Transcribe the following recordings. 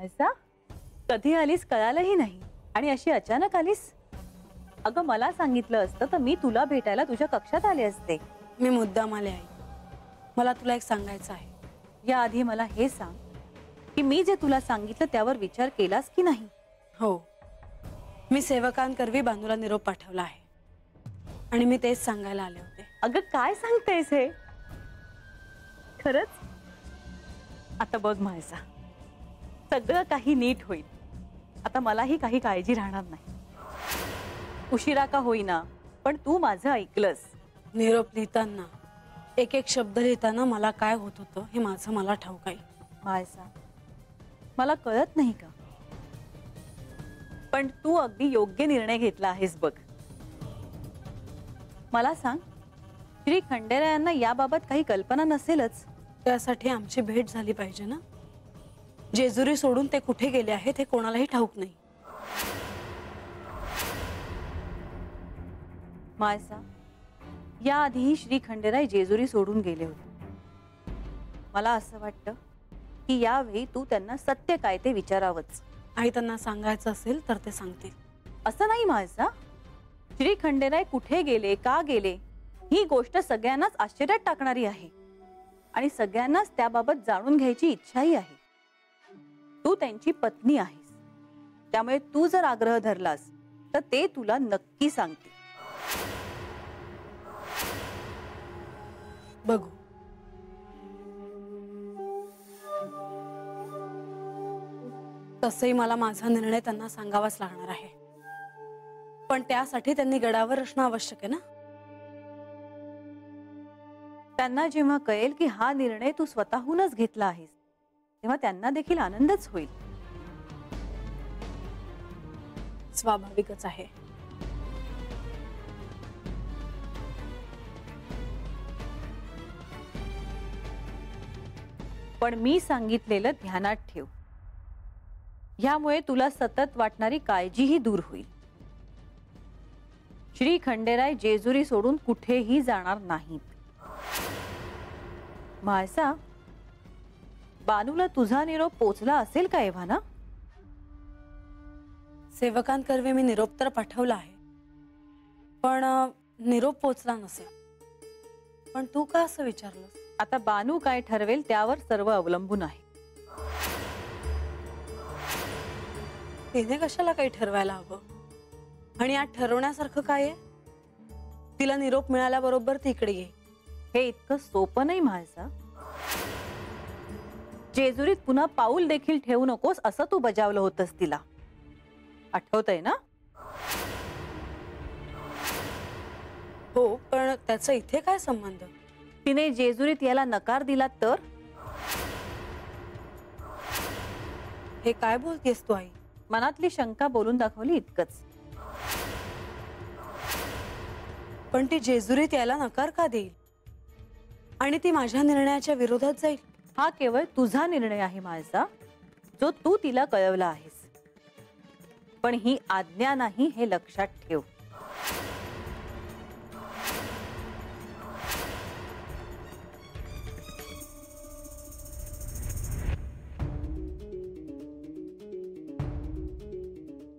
मायसा, कधी आलीस कळालंही नाही आणि अशी अचानक आलीस. अगं मला सांगितलं असतं तर मी तुला भेटायला तुझ्या कक्षात आले असते. मी मुद्दाम आले आई. मला तुला एक सांगायचं आहे. याआधी मला हे सांग की मी जे तुला सांगितलं त्यावर विचार केलास की नाही? हो, मी सेवकांकरवी बानूला निरोप पाठवला आहे आणि मी तेच सांगायला आले होते. अगं काय सांगतेस हे? खरंच? आता बघ मायसा, सगळं काही नीट होईल. आता मलाही काही काळजी राहणार नाही. उशिरा का होईना पण तू माझं ऐकलंस. निरोप लिहिताना एक एक शब्द लिहिताना मला काय होत होतं हे माझं मला ठाऊक आहे. मायसा, मला कळत नाही का? पण तू अगदी योग्य निर्णय घेतला आहेस बघ. मला सांग, श्री खंडेरायांना याबाबत काही कल्पना नसेलच? त्यासाठी आमची भेट झाली पाहिजे ना. जेजुरी सोडून ते कुठे गेले आहेत हे कोणालाही ठाऊक नाही. मायसा, याआधीही श्री खंडेराय जेजुरी सोडून गेले होते. मला असं वाटतं की यावेळी तू त्यांना सत्य काय ते विचारावंच. आई, त्यांना सांगायचं असेल तर ते सांगतील. असं नाही मायसा, श्री खंडेराय कुठे गेले, का गेले ही गोष्ट सगळ्यांनाच आश्चर्यात टाकणारी आहे आणि सगळ्यांनाच त्याबाबत जाणून घ्यायची इच्छाही आहे. तू त्यांची पत्नी आहेस, त्यामुळे तू जर आग्रह धरलास तर ते तुला नक्की सांगतील. बघू. तसंही मला माझा निर्णय त्यांना सांगावाच लागणार आहे, पण त्यासाठी त्यांनी गडावर असणं आवश्यक आहे ना. त्यांना जेव्हा कळेल की हा निर्णय तू स्वतःहूनच घेतला आहेस तेव्हा त्यांना देखील आनंदच होईल. स्वाभाविकच आहे. पण मी सांगितलेलं ध्यानात ठेव. यामुळे तुला सतत वाटणारी काळजीही दूर होईल. श्री खंडेराय जेजुरी सोडून कुठेही जाणार नाहीत. मायसा, बानूला तुझा निरोप पोचला असेल का एव्हाना? सेवकांकरवी मी निरोप तर पाठवला आहे, पण निरोप पोचला नसेल. पण तू का असं विचारलंस? आता बानू काय ठरवेल त्यावर सर्व अवलंबून आहे. तिने कशाला काही ठरवायला हवं? आणि यात ठरवण्यासारखं काय आहे? तिला निरोप मिळाल्याबरोबर ती इकडे ये. हे इतकं सोपं नाही मायसा. जेजुरीत पुन्हा पाऊल देखील ठेवू नकोस असं तू बजावलं होतंस तिला, आठवतंय ना? हो, पण त्याचा इथे काय संबंध? तिने जेजुरीत याला नकार दिला तर? हे काय बोलतेस तू आई? मनातली शंका बोलून दाखवली इतकंच. पण ती जेजुरीत यायला नकार का देईल आणि ती माझ्या निर्णयाच्या विरोधात जाईल? हा केवळ तुझा निर्णय आहे मायसा, जो तू तिला कळवला आहेस. पण ही आज्ञा नाही हे लक्षात ठेव.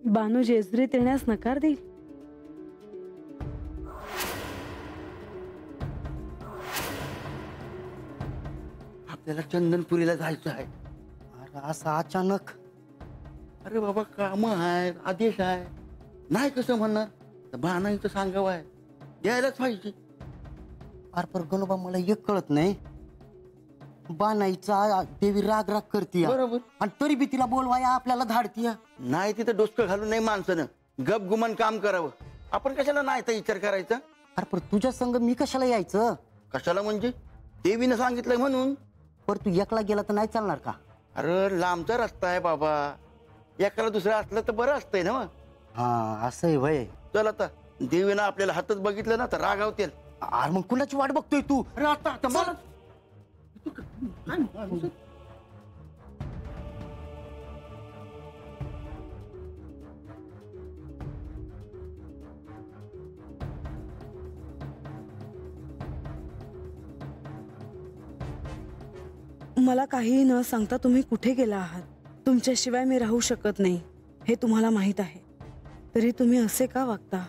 बानू जेजुरीत येण्यास नकार देईल? आपल्याला चंदनपुरीला जायचं आहे. अरे असं अचानक? अरे बाबा, काम आहेत, आदेश आहे, नाही कसं म्हणणार? तर बाणा इथं सांगावं आहे, यायलाच पाहिजे. अरे पर गणोबा, मला एक कळत नाही. बानाईचा देवी राग राग करते बरोबर, आणि तरी बी तिला बोलवाया आपल्याला धाडतीय. नाही तिथं डोसकं घालून नाही माणसानं गप गुमान काम करावं. आपण कशाला नाही तर विचार करायचा? अरे पर तुझ्या संग मी कशाला यायचं? कशाला म्हणजे? देवीनं सांगितलंय म्हणून. पर तू एकला गेला तर नाही चालणार का? अरे लांबचा रस्ता आहे बाबा, एकाला दुसरं असलं तर बरं असतंय ना. हा असं आहे वय. चल आता, देवीनं आपल्याला हातच बघितलं ना तर रागावतील. अरे मग कुणाची वाट बघतोय तू? अरे आता मला मला काहीही न सांगता तुम्ही कुठे गेला आहात? तुमच्याशिवाय मी राहू शकत नाही हे तुम्हाला माहित आहे, तरी तुम्ही असे का वागता?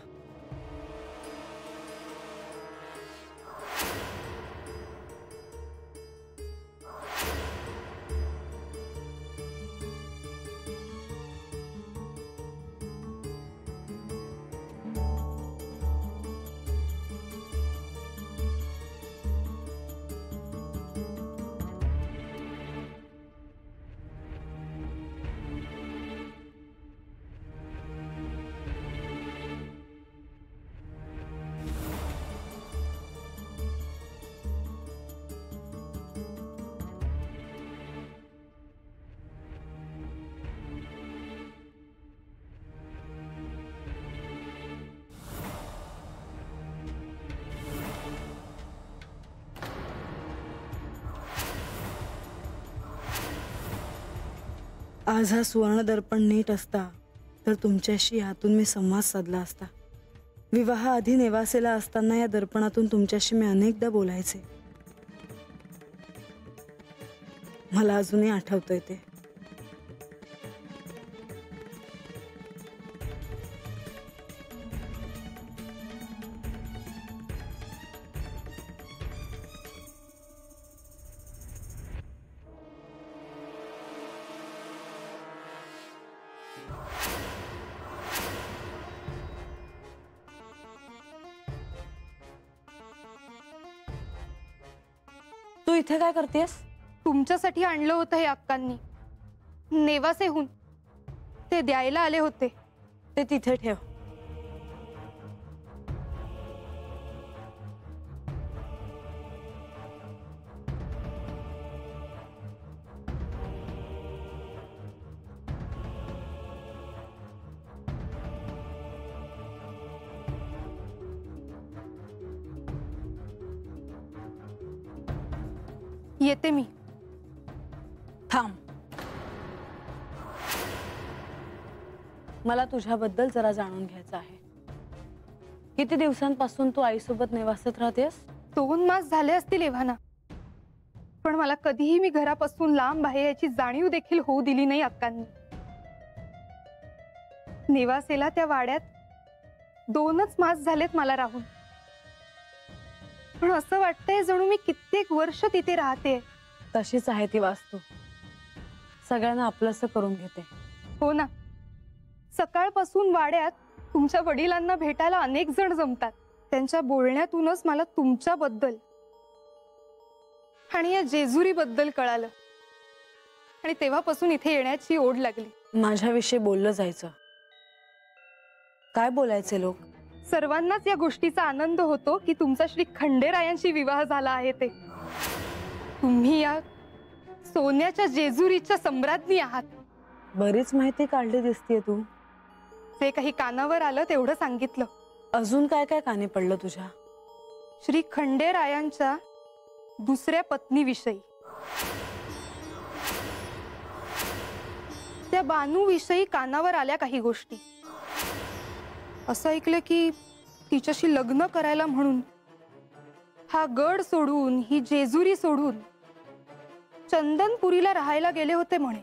आज हा सुवर्ण दर्पण नीट असता तर तुमच्याशी यातून मी संवाद साधला असता. विवाहाआधी नेवासेला असताना या दर्पणातून तुमच्याशी मी अनेकदा बोलायचे. मला अजूनही आठवतंय ते. तू इथे काय करतेस? तुमच्यासाठी आणलं होतं हे अक्कांनी नेवासेहून. ते द्यायला आले होते. ते तिथे ठेव. येते मी. थांब. मला तुझ्याबद्दल जरा जाणून घ्यायचं आहे. किती दिवसांपासून तू आईसोबत नेवासात राहतेस? 2 मास झाले असतील एव्हाना. पण मला कधीही मी घरापासून लांब आहे याची जाणीव देखील होऊ दिली नाही अक्कांनी. नेवासेला त्या वाड्यात 2च मास झालेत मला राहून. पण असं वाटतंय जणू मी कित्येक वर्ष तिथे राहते. तशीच आहे ती वास्तू. सगळ्यांना आपलंसं करून घेते. हो ना. सकाळपासून वाड्यात तुमच्या वडिलांना भेटायला अनेक जण जमतात. त्यांच्या बोलण्यातूनच मला तुमच्याबद्दल आणि या जेजुरीबद्दल कळालं. आणि तेव्हापासून इथे येण्याची ओढ लागली. माझ्याविषयी बोललं जायचं. काय बोलायचे लोक? सर्वांनाच या गोष्टीचा आनंद होतो की तुमचा श्री खंडेरायांशी विवाह झाला आहे. ते तुम्ही या सोन्याच्या जेजुरीच्या सम्राज्ञी आहात. बरीच माहिती काढली दिसतीये तू. जे काही कानावर आलं तेवढं सांगितलं. अजून काय काय कानी पडलं तुझ्या? श्री खंडेरायांच्या दुसऱ्या पत्नीविषयी, त्या बानूविषयी कानावर आल्या काही गोष्टी. असं ऐकलं की तिच्याशी लग्न करायला म्हणून हा गड सोडून, ही जेजुरी सोडून चंदनपुरीला राहायला गेले होते म्हणे.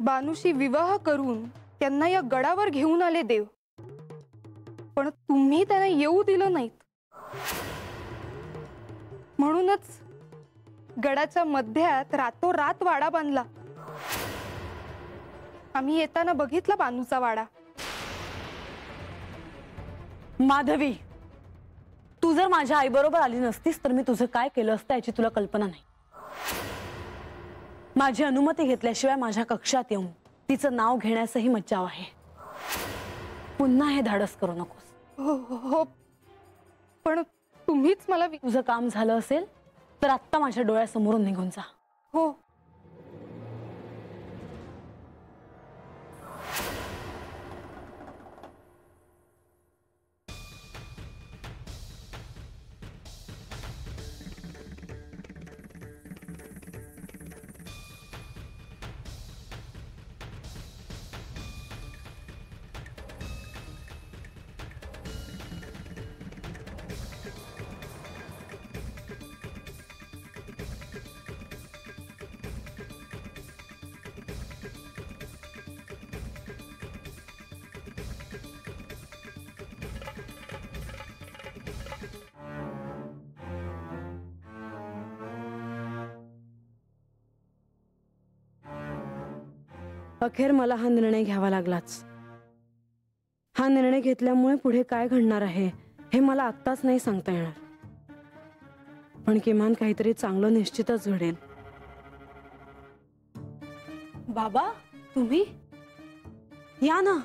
बानूशी विवाह करून त्यांना या गडावर घेऊन आले देव. पण तुम्ही त्यांना येऊ दिलं नाहीत. म्हणूनच गडाच्या मध्यात रातोरात वाडा बांधला. आम्ही येताना बघितला बानूचा वाडा. माधवी, तू जर माझ्या आई बरोबर आली नसतीस तर मी तुझं काय केलं असतं याची तुला कल्पना नाही. माझी अनुमती घेतल्याशिवाय माझ्या कक्षात येऊन तिचं नाव घेण्यासही मज्जाव आहे. पुन्हा हे धाडस करू नकोस. हो, पण तुम्हीच मला तुझं काम झालं असेल तर आत्ता माझ्या डोळ्यासमोरून निघून जा. हो. अखेर मला हा निर्णय घ्यावा लागलाच. हा निर्णय घेतल्यामुळे पुढे काय घडणार आहे हे मला आत्ताच नाही सांगता येणार, पण किमान काहीतरी चांगलं निश्चितच घडेल. बाबा, तुम्ही या ना.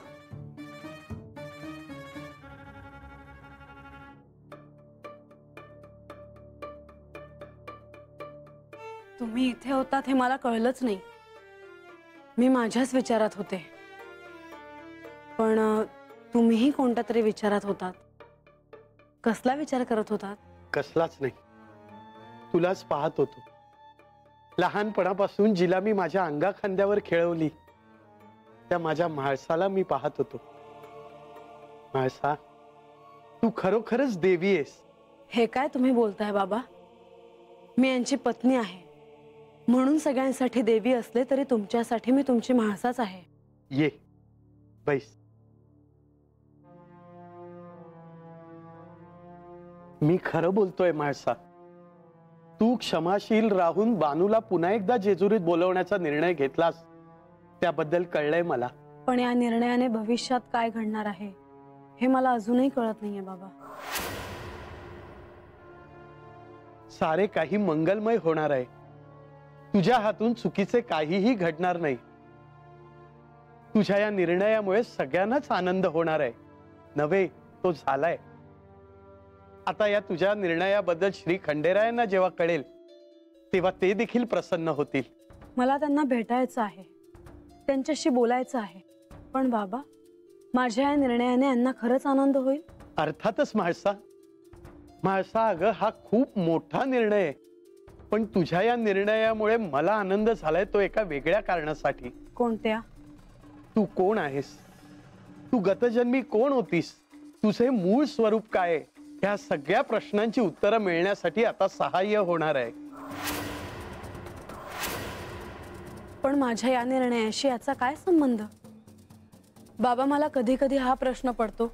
तुम्ही इथे होतात हे मला कळलंच नाही. मी माझ्याच विचारात होते, पण तुम्हीही कोणत्या तरी विचारात होतात. कसला विचार करत होतात? कसलाच नाही, तुलाच पाहत होतो. लहानपणापासून जिला मी माझ्या अंगाखांद्यावर खेळवली त्या माझ्या म्हाळसाला मी पाहत होतो. म्हाळसा, तू खरोखरच देवी आहेस. हे काय तुम्ही बोलताय बाबा? मी यांची पत्नी आहे, म्हणून सगळ्यांसाठी देवी असले तरी तुमच्यासाठी मी तुमची म्हाळसाच आहे. ये बैस. मी खरं बोलतोय म्हाळसा. तू क्षमाशील राहून बानूला पुन्हा एकदा जेजुरीत बोलवण्याचा निर्णय घेतलास त्याबद्दल कळलंय मला. पण या निर्णयाने भविष्यात काय घडणार आहे हे मला अजूनही कळत नाहीये बाबा. सारे काही मंगलमय होणार आहे. तुझ्या हातून चुकीचे काहीही घडणार नाही. तुझ्या या निर्णयामुळे सगळ्यांनाच आनंद होणार आहे. नव्हे, तो झालाय. आता या तुझ्या निर्णयाबद्दल श्री खंडेरायांना जेव्हा कळेल तेव्हा ते देखील प्रसन्न होतील. मला त्यांना भेटायचं आहे, त्यांच्याशी बोलायचं आहे. पण बाबा, माझ्या या निर्णयाने यांना खरंच आनंद होईल? अर्थातच म्हाळसा. म्हाळसा, अगं हा खूप मोठा निर्णय आहे, पण तुझ्या या निर्णयामुळे मला आनंद झालाय तो एका वेगळ्या कारणासाठी. कोणत्या? तू कोण आहेस? तू गतजन्मी कोण होतीस? तुझे मूळ स्वरूप काय? ह्या सगळ्या प्रश्नांची उत्तरं मिळण्यासाठी आता सहाय्य होणार आहे. पण माझ्या या निर्णयाशी याचा काय संबंध? बाबा, मला कधी कधी हा प्रश्न पडतो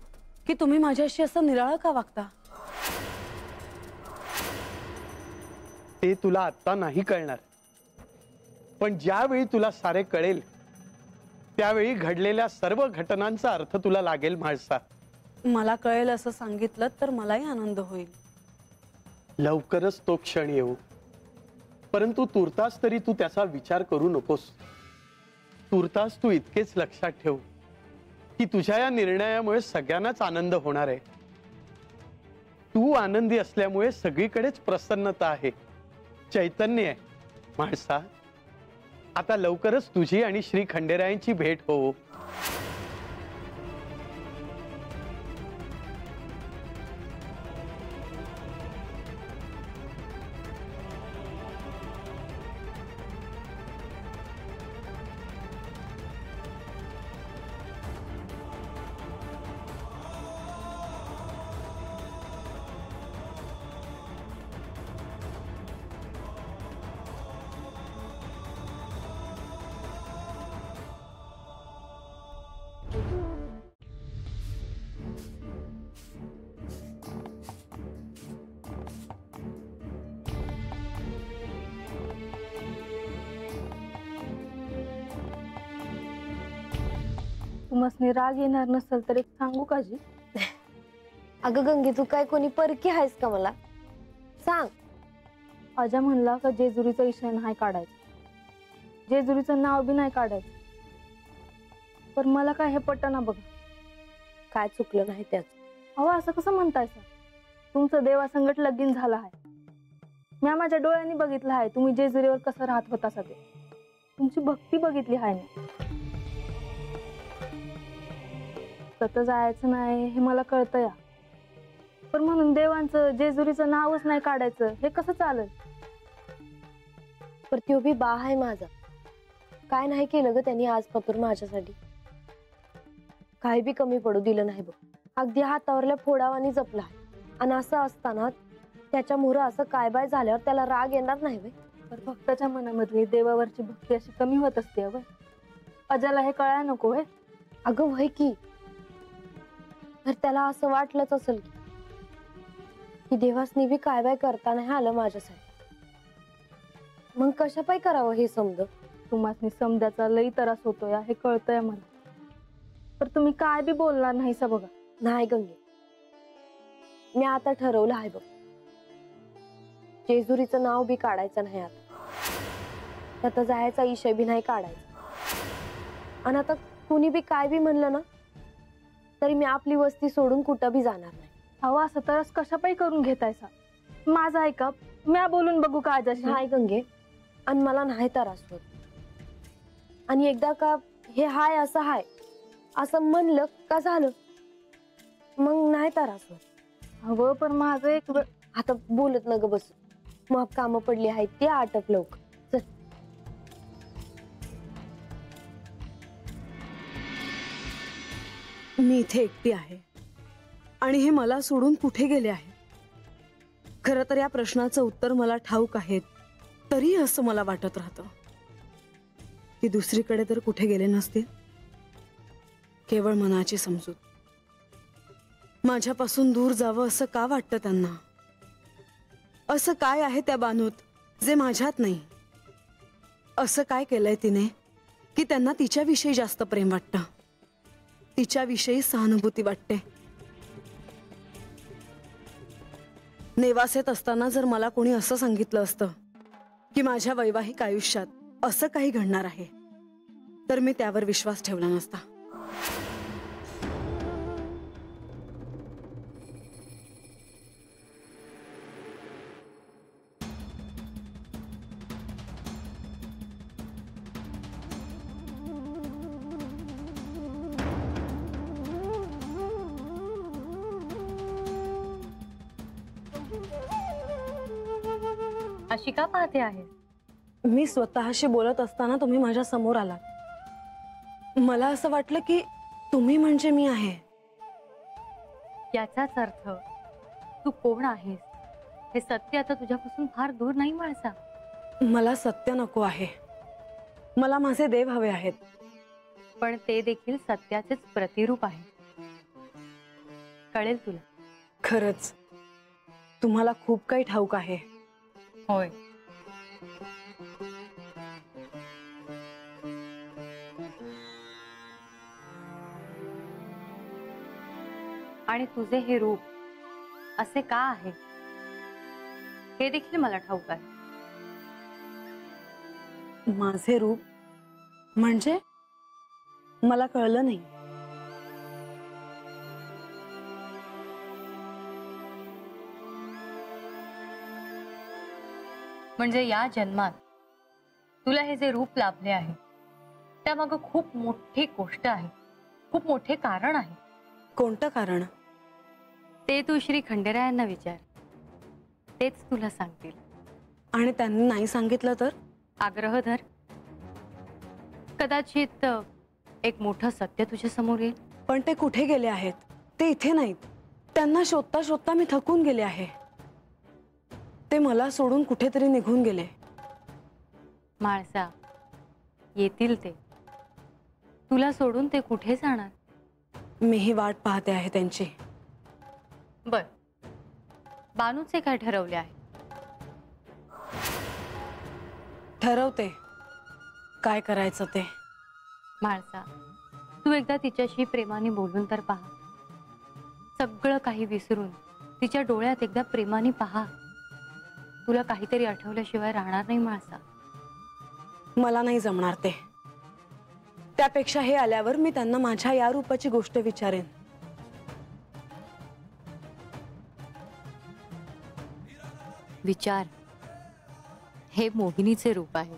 की तुम्ही माझ्याशी असं निराळ का वागता? ते तुला आता नाही कळणार, पण ज्यावेळी तुला सारे कळेल त्यावेळी घडलेल्या सर्व घटनांचा अर्थ तुला लागेल म्हाळसा. मला कळेल असं सांगितलं तर मलाही आनंद होईल. लवकरच तो क्षण येऊ, परंतु तुर्तास तरी तू त्याचा विचार करू नकोस. तुर्तास तू इतकेच लक्षात ठेव की तुझ्या या निर्णयामुळे सगळ्यांनाच आनंद होणार आहे. तू आनंदी असल्यामुळे सगळीकडेच प्रसन्नता आहे, चैतन्य आहे. म्हाळसा, आता लवकरच तुझी आणि श्री खंडेरायांची भेट हो. तुमसनी राग येणार नसेल तर एक सांगू का जी? अगं गंगे, तू काय कोणी परकी आहेस का? मला सांग. आजा म्हणला का जेजुरीचा विषय नाही काढायचा, जेजुरीचं नाव बी नाही काढायचं. पण मला काय हे पटना बघ. काय चुकलं नाही त्याच? अहो, असं कसं म्हणताय सर? तुमचं देवासंगट लगीन झालं आहे. मी माझ्या डोळ्यांनी बघितलं आहे तुम्ही जेजुरीवर कसं राहत होता. सगळे तुमची भक्ती बघितली आहे ना. स्वतः जायचं नाही हे मला कळतं या, पण म्हणून देवांचं जेजुरीचं नावच नाही काढायचं हे कसं चालेल? पर त्यो बी बा आहे माझा. काय नाही केलं ग त्यांनी आजपासून माझ्यासाठी. काही बी कमी पडू दिलं नाही बघ. अगदी हातावरल्या फोडावानी जपला. आणि असं असताना त्याच्या मुहूर्त असं काय बाय झाल्यावर त्याला राग येणार नाही बे? तर भक्ताच्या मनामधली देवावरची भक्ती अशी कमी होत असते. अवय अजाला हे कळायला नको होय? अगं वय की, तर त्याला असं वाटलंच असेल की देवासनी बी काय बाय करता नाही आलं माझ्यासाठी. मग कशा पाय करावं हे समज? तुम्हाला समजायचा लई त्रास होतोय हे कळतंय मला, पण तुम्ही काय बी बोलणार नाहीसा बघा. नाही गंगे, मी आता ठरवलं आहे बघ, जेजुरीचं नाव बी काढायचं नाही आता. आता जायचा इशय बी नाही काढायचा. आणि आता कुणी बी काय बी म्हणलं ना तरी मी आपली वस्ती सोडून कुठं बी जाणार नाही. अहो असं तरच कशापाई करून घेतायसा? माझं ऐका, म्या बोलून बघू का आजाशी? नाही गंगे, आणि मला नाही त्रास होत. आणि एकदा का हे हाय असं हाय असं म्हणलं का झालं, मग नाही त्रास होत. अहो पण माझं एक आता बोलत न ग बसू, मग कामं पडली आहेत ते आटप लवकर. चल. मी इथे एकटी आहे आणि हे मला सोडून कुठे गेले आहे? खरं तर या प्रश्नाचं उत्तर मला ठाऊक आहे, तरी असं मला वाटत राहतं की दुसरीकडे तर कुठे गेले नसतील. केवळ मनाची समजूत. माझ्यापासून दूर जावं असं का वाटतं त्यांना? असं काय आहे त्या बानूत जे माझ्यात नाही? असं काय केलंय तिने की त्यांना तिच्याविषयी जास्त प्रेम वाटतं, तिच्याविषयी सहानुभूती वाटते? नेवासेत असताना जर मला कोणी असं सांगितलं असतं की माझ्या वैवाहिक आयुष्यात असं काही घडणार आहे, तर मी त्यावर विश्वास ठेवला नसता. अशी का पाहते आहे? मी स्वतःशी बोलत असताना तुम्ही माझ्या समोर आलात. मला असं वाटलं की तुम्ही म्हणजे मी आहे. याचाच अर्थ तू कोण आहेस हे सत्य आता तुझ्यापासून फार दूर नाही माणसा. मला सत्य नको आहे, मला माझे देव हवे आहेत. पण ते देखील सत्याचेच प्रतिरूप आहे, कळेल तुला. खरंच तुम्हाला खूप काही ठाऊक आहे. होय. आणि तुझे हे रूप असे का आहे हे देखील मला ठाऊक आहे. माझे रूप म्हणजे? मला कळलं नाही. म्हणजे या जन्मात तुला हे जे रूप लाभले आहे त्यामागं खूप मोठी गोष्ट आहे, खूप मोठे कारण आहे. कोणतं कारण? ते तू श्री खंडेरायांना विचार, तेच तुला सांगतील. आणि त्यांनी नाही सांगितलं तर? आग्रह धर, कदाचित एक मोठं सत्य तुझ्या समोर येईल. पण ते कुठे गेले आहेत? ते इथे नाहीत. त्यांना शोधता शोधता मी थकून गेले आहे. ते मला सोडून कुठेतरी निघून गेले. माळसा, येतील ते. तुला सोडून ते कुठे जाणार? मीही वाट पाहते आहे त्यांची. बर, बानूचे काय ठरवले आहे? ठरवते काय करायचं ते. माळसा, तू एकदा तिच्याशी प्रेमाने बोलून तर पहा. सगळं काही विसरून तिच्या डोळ्यात एकदा प्रेमाने पहा. तुला काहीतरी आठवल्याशिवाय राहणार नाही माळसा. मला नाही जमणार ते. त्यापेक्षा हे आल्यावर मी त्यांना माझ्या या रूपाची गोष्ट विचारेन. विचार, हे मोहिनीचे रूप आहे.